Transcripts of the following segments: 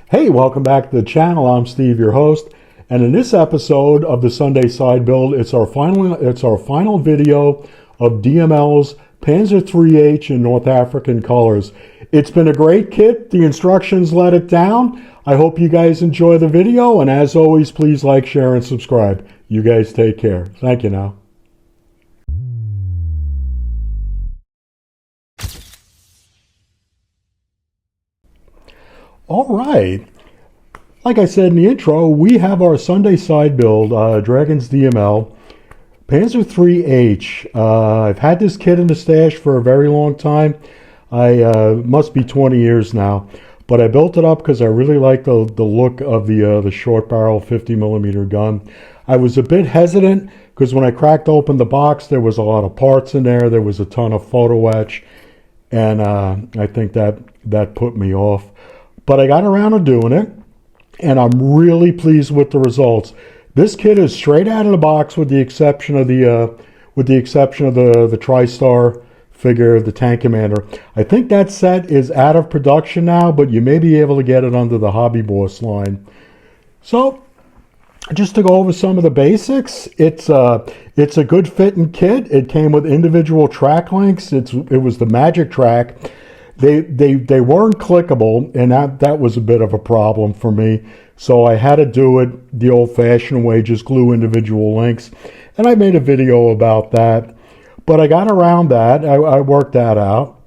Hey, welcome back to the channel. I'm Steve, your host, and in this episode of the Sunday Side Build, it's our final video of DML's Panzer III H in North African colors. It's been a great kit. The instructions let it down. I hope you guys enjoy the video, and as always, please like, share, and subscribe. You guys take care. Thank you now. All right, like I said in the intro, we have our Sunday side build, Dragon's DML, Panzer III H. I've had this kit in the stash for a very long time. Must be 20 years now, but I built it up because I really like the look of the short barrel 50mm gun. I was a bit hesitant because when I cracked open the box, there was a lot of parts in there. There was a ton of photo etch, and I think that put me off. But I got around to doing it, and I'm really pleased with the results. This kit is straight out of the box, with the exception of the TriStar figure, the Tank Commander. I think that set is out of production now, but you may be able to get it under the Hobby Boss line. So, just to go over some of the basics, it's a good fitting kit. It came with individual track links. It was the Magic Track. They weren't clickable, and that was a bit of a problem for me. So I had to do it the old-fashioned way, just glue individual links. And I made a video about that. But I got around that. I worked that out.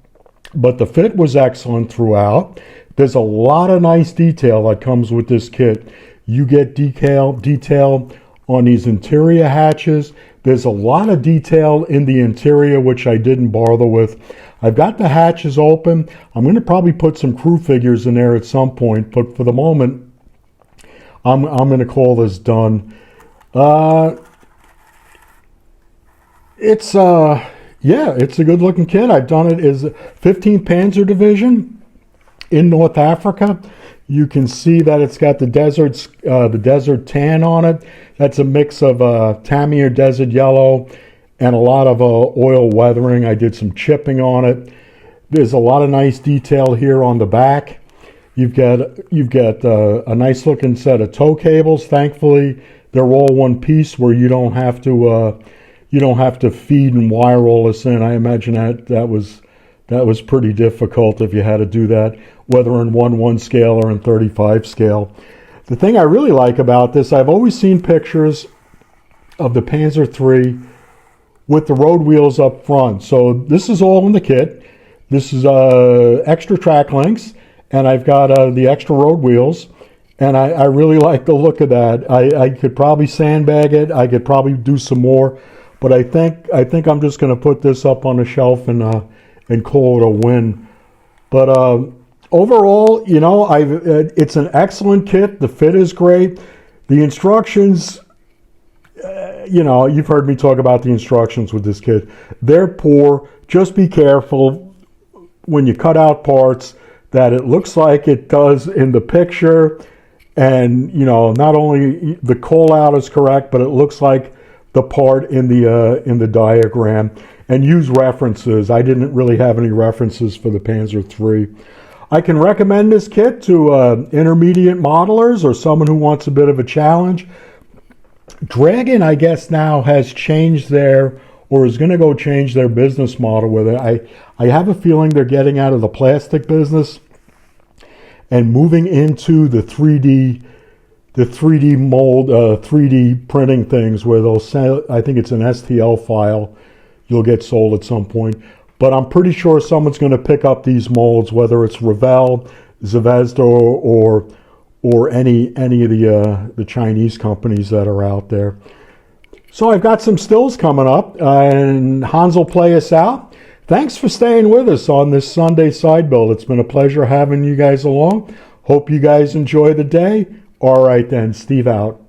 But the fit was excellent throughout. There's a lot of nice detail that comes with this kit. You get detail on these interior hatches. There's a lot of detail in the interior, which I didn't bother with. I've got the hatches open. I'm going to probably put some crew figures in there at some point, but for the moment, I'm going to call this done. It's a good looking kit. I've done it as 15th Panzer Division in North Africa. You can see that it's got the desert tan on it. That's a mix of Tamiya desert yellow and a lot of oil weathering. I did some chipping on it. There's a lot of nice detail here on the back. You've got a nice looking set of tow cables. Thankfully, they're all one piece, where you don't have to feed and wire all this in. I imagine that was pretty difficult if you had to do that, whether in 1/1 scale or in 35 scale. The thing I really like about this, I've always seen pictures of the Panzer III with the road wheels up front. So this is all in the kit. This is extra track links, and I've got the extra road wheels, and I really like the look of that. I could probably sandbag it. I could probably do some more, but I think I'm just going to put this up on the shelf and call it a win. But overall, you know, it's an excellent kit. The fit is great. The instructions, you know, you've heard me talk about the instructions with this kit. They're poor. Just be careful when you cut out parts that it looks like it does in the picture. And, you know, not only the call out is correct, but it looks like the part in the diagram. And use references. I didn't really have any references for the Panzer III. I can recommend this kit to intermediate modelers or someone who wants a bit of a challenge. Dragon, I guess, now has changed or is going to go change their business model with it. I have a feeling they're getting out of the plastic business and moving into the 3D mold, 3D printing things, where they'll sell, I think it's an STL file you'll get sold at some point. But I'm pretty sure someone's going to pick up these molds, whether it's Revell, Zvezda, or any of the Chinese companies that are out there. So I've got some stills coming up, and Hans will play us out. Thanks for staying with us on this Sunday side build. It's been a pleasure having you guys along. Hope you guys enjoy the day. All right then, Steve out.